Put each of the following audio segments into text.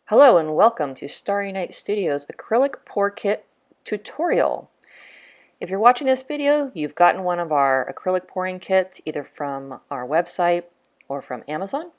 Hello and welcome to Starry Nite Studios Acrylic Pour Kit tutorial. If you're watching this video, you've gotten one of our acrylic pouring kits either from our website or from Amazon.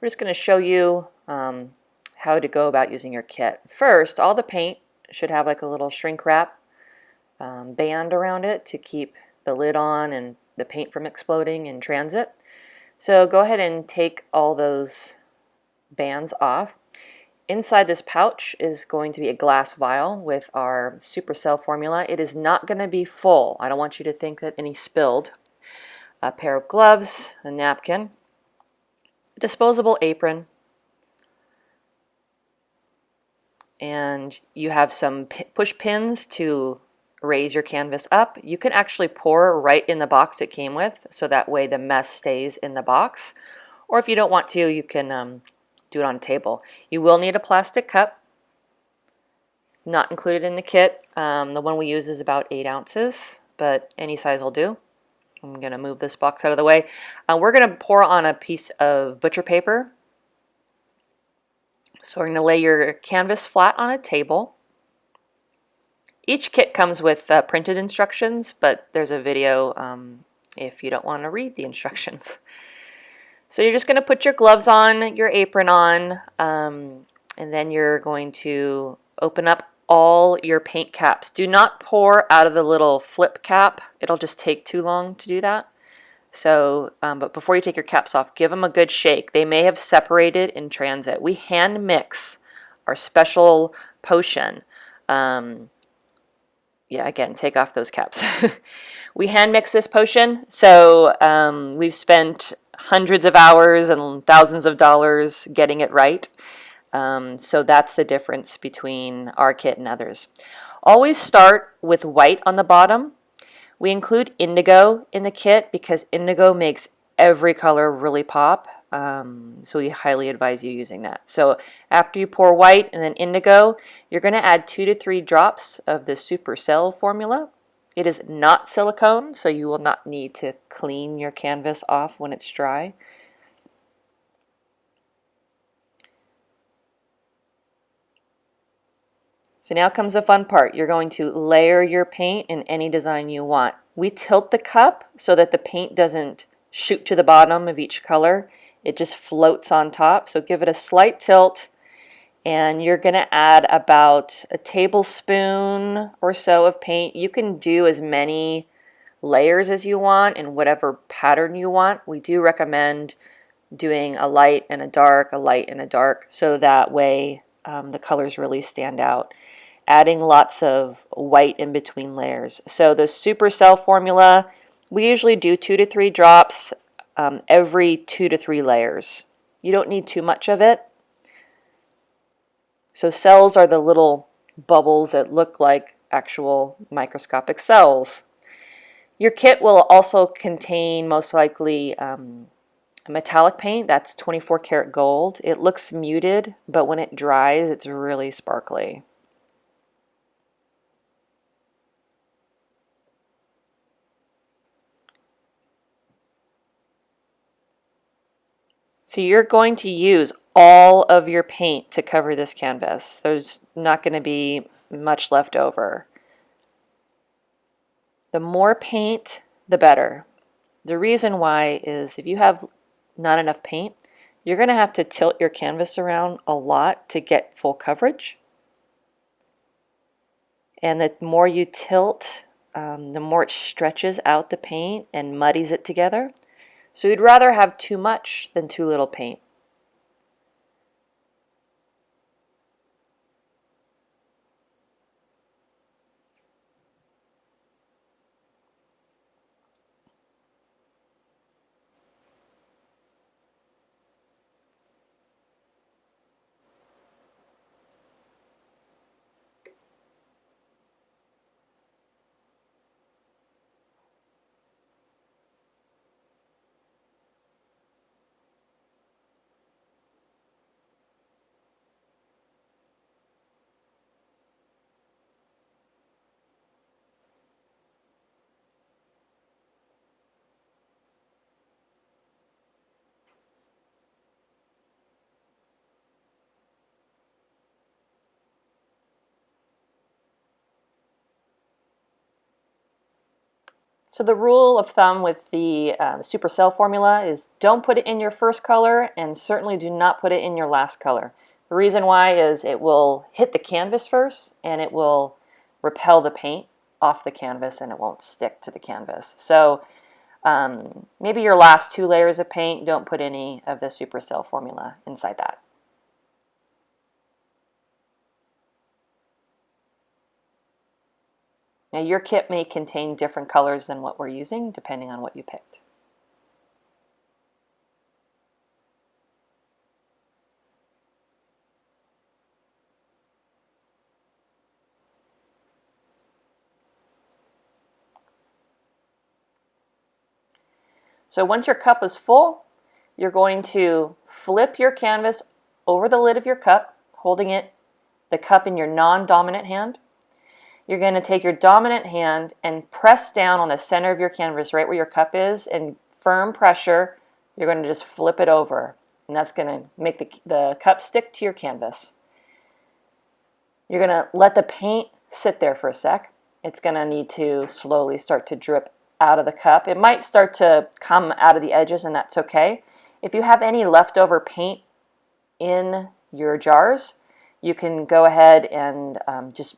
We're just going to show you how to go about using your kit. First, all the paint should have like a little shrink wrap band around it to keep the lid on and the paint from exploding in transit. So go ahead and take all those bands off. Inside this pouch is going to be a glass vial with our supercell formula. It is not going to be full. I don't want you to think that any spilled. A pair of gloves, a napkin, a disposable apron, and you have some push pins to raise your canvas up. You can actually pour right in the box it came with, so that way the mess stays in the box. Or if you don't want to, you can do it on a table. You will need a plastic cup. Not included in the kit. The one we use is about 8 ounces, but any size will do. I'm going to move this box out of the way. We're going to pour on a piece of butcher paper. So we're going to lay your canvas flat on a table. Each kit comes with printed instructions, but there's a video if you don't want to read the instructions. So you're just going to put your gloves on, your apron on, and then you're going to open up all your paint caps. Do not pour out of the little flip cap. It'll just take too long to do that. So, but before you take your caps off, give them a good shake. They may have separated in transit. We hand mix our special potion. Yeah, again, take off those caps. We hand mix this potion, so we've spent hundreds of hours and thousands of dollars getting it right. So that's the difference between our kit and others. Always start with white on the bottom. We include indigo in the kit because indigo makes every color really pop. So we highly advise you using that. So after you pour white and then indigo, you're going to add 2 to 3 drops of the supercell formula. It is not silicone, so you will not need to clean your canvas off when it's dry. So now comes the fun part. You're going to layer your paint in any design you want. We tilt the cup so that the paint doesn't shoot to the bottom of each color. It just floats on top. So give it a slight tilt, and you're going to add about a tablespoon or so of paint. You can do as many layers as you want in whatever pattern you want. We do recommend doing a light and a dark, a light and a dark, so that way the colors really stand out. Adding lots of white in between layers. So the supercell formula, we usually do 2 to 3 drops every 2 to 3 layers. You don't need too much of it. So cells are the little bubbles that look like actual microscopic cells. Your kit will also contain most likely metallic paint. That's 24 karat gold. It looks muted, but when it dries, it's really sparkly. So you're going to use all of your paint to cover this canvas. There's not going to be much left over. The more paint, the better. The reason why is if you have not enough paint, you're going to have to tilt your canvas around a lot to get full coverage. And the more you tilt, the more it stretches out the paint and muddies it together. So you'd rather have too much than too little paint. So the rule of thumb with the supercell formula is don't put it in your first color and certainly do not put it in your last color. The reason why is it will hit the canvas first and it will repel the paint off the canvas and it won't stick to the canvas. So maybe your last 2 layers of paint, don't put any of the supercell formula inside that. Now your kit may contain different colors than what we're using depending on what you picked. So once your cup is full, you're going to flip your canvas over the lid of your cup, holding the cup in your non-dominant hand. You're going to take your dominant hand and press down on the center of your canvas right where your cup is, and firm pressure, you're going to just flip it over. And that's going to make the cup stick to your canvas. You're going to let the paint sit there for a sec. It's going to need to slowly start to drip out of the cup. It might start to come out of the edges, and that's okay. If you have any leftover paint in your jars, you can go ahead and just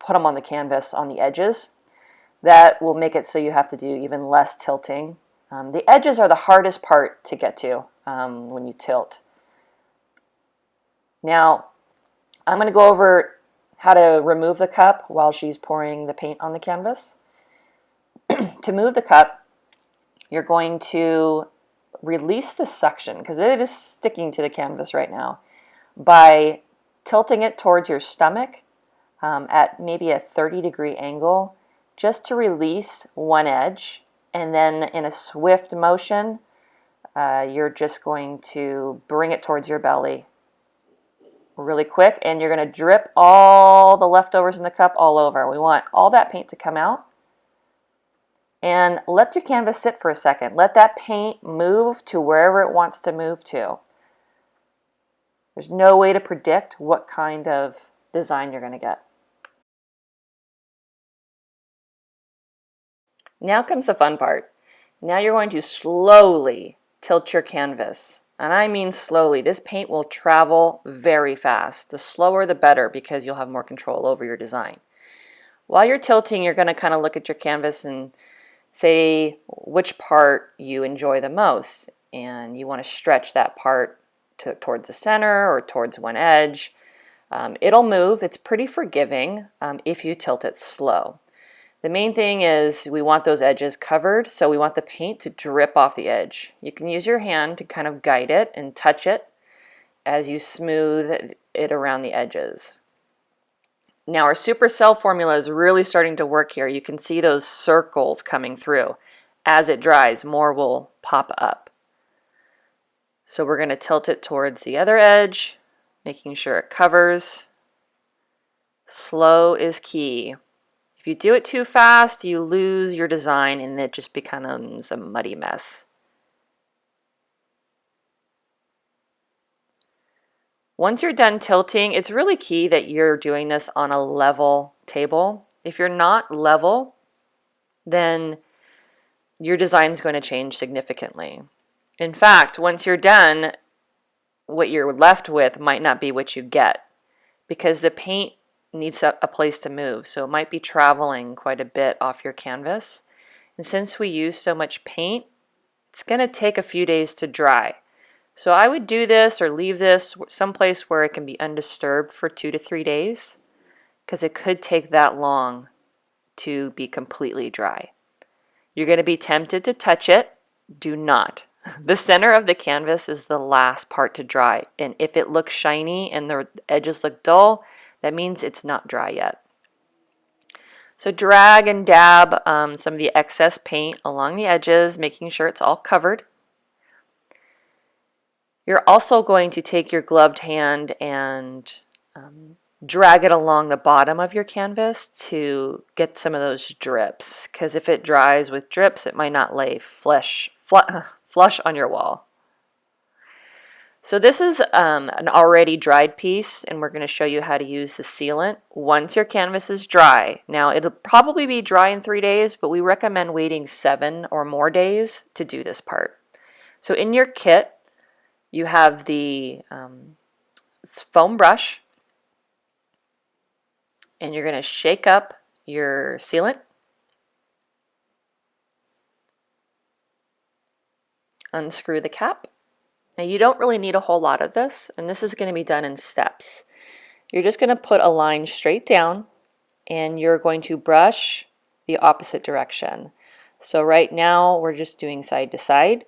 put them on the canvas on the edges. That will make it so you have to do even less tilting. The edges are the hardest part to get to when you tilt. Now, I'm going to go over how to remove the cup while she's pouring the paint on the canvas. To move the cup, you're going to release the suction, because it is sticking to the canvas right now, by tilting it towards your stomach at maybe a 30-degree angle, just to release one edge. And then in a swift motion, you're just going to bring it towards your belly really quick, and you're going to drip all the leftovers in the cup all over. We want all that paint to come out. And let your canvas sit for a second. Let that paint move to wherever it wants to move to. There's no way to predict what kind of design you're going to get. Now comes the fun part. Now you're going to slowly tilt your canvas. And I mean slowly. This paint will travel very fast. The slower the better, because you'll have more control over your design. While you're tilting, you're going to kind of look at your canvas and say which part you enjoy the most, and you want to stretch that part towards the center or towards one edge. It'll move. It's pretty forgiving if you tilt it slow. The main thing is we want those edges covered, so we want the paint to drip off the edge. You can use your hand to kind of guide it and touch it as you smooth it around the edges. Now our supercell formula is really starting to work here. You can see those circles coming through. As it dries, more will pop up. So we're going to tilt it towards the other edge, making sure it covers. Slow is key. If you do it too fast, you lose your design and it just becomes a muddy mess. Once you're done tilting, it's really key that you're doing this on a level table. If you're not level, then your design is going to change significantly. In fact, once you're done, what you're left with might not be what you get, because the paint needs a place to move. So it might be traveling quite a bit off your canvas. And since we use so much paint, it's going to take a few days to dry. So I would do this or leave this someplace where it can be undisturbed for 2 to 3 days, because it could take that long to be completely dry. You're going to be tempted to touch it. Do not. The center of the canvas is the last part to dry, and if it looks shiny and the edges look dull, that means it's not dry yet. So drag and dab some of the excess paint along the edges, making sure it's all covered. You're also going to take your gloved hand and drag it along the bottom of your canvas to get some of those drips, because if it dries with drips, it might not lay flush on your wall. So this is an already dried piece, and we're going to show you how to use the sealant once your canvas is dry. Now it'll probably be dry in 3 days, but we recommend waiting 7 or more days to do this part. So in your kit, you have the foam brush, and you're going to shake up your sealant. Unscrew the cap. Now you don't really need a whole lot of this, and this is going to be done in steps. You're just going to put a line straight down, and you're going to brush the opposite direction. So right now we're just doing side to side,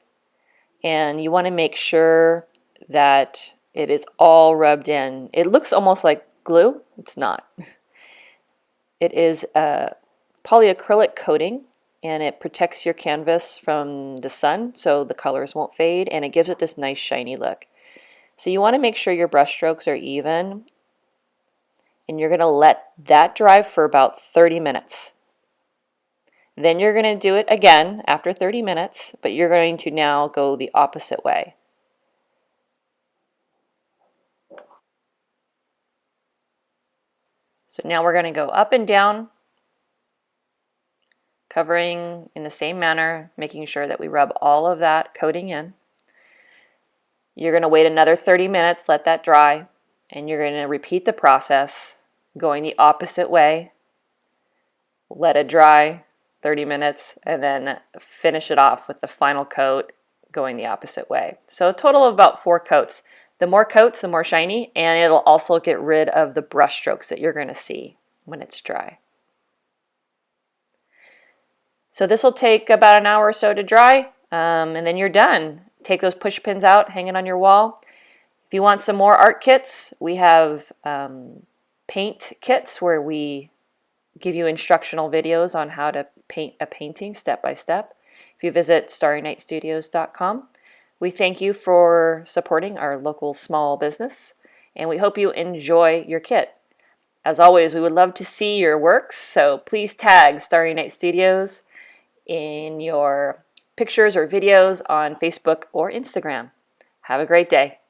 and you want to make sure that it is all rubbed in. It looks almost like glue. It's not. It is a polyacrylic coating, and it protects your canvas from the sun so the colors won't fade, and it gives it this nice shiny look. So you want to make sure your brush strokes are even, and you're going to let that dry for about 30 minutes. Then you're going to do it again after 30 minutes, but you're going to now go the opposite way. So now we're going to go up and down, covering in the same manner, making sure that we rub all of that coating in. You're going to wait another 30 minutes, let that dry, and you're going to repeat the process, going the opposite way. Let it dry 30 minutes, and then finish it off with the final coat going the opposite way. So a total of about 4 coats. The more coats, the more shiny, and it'll also get rid of the brush strokes that you're going to see when it's dry. So this will take about an hour or so to dry, and then you're done. Take those push pins out, hang it on your wall. If you want some more art kits, we have paint kits where we give you instructional videos on how to paint a painting step by step. If you visit starrynitestudios.com, we thank you for supporting our local small business, and we hope you enjoy your kit. As always, we would love to see your works, so please tag Starry Nite Studios in your pictures or videos on Facebook or Instagram. Have a great day.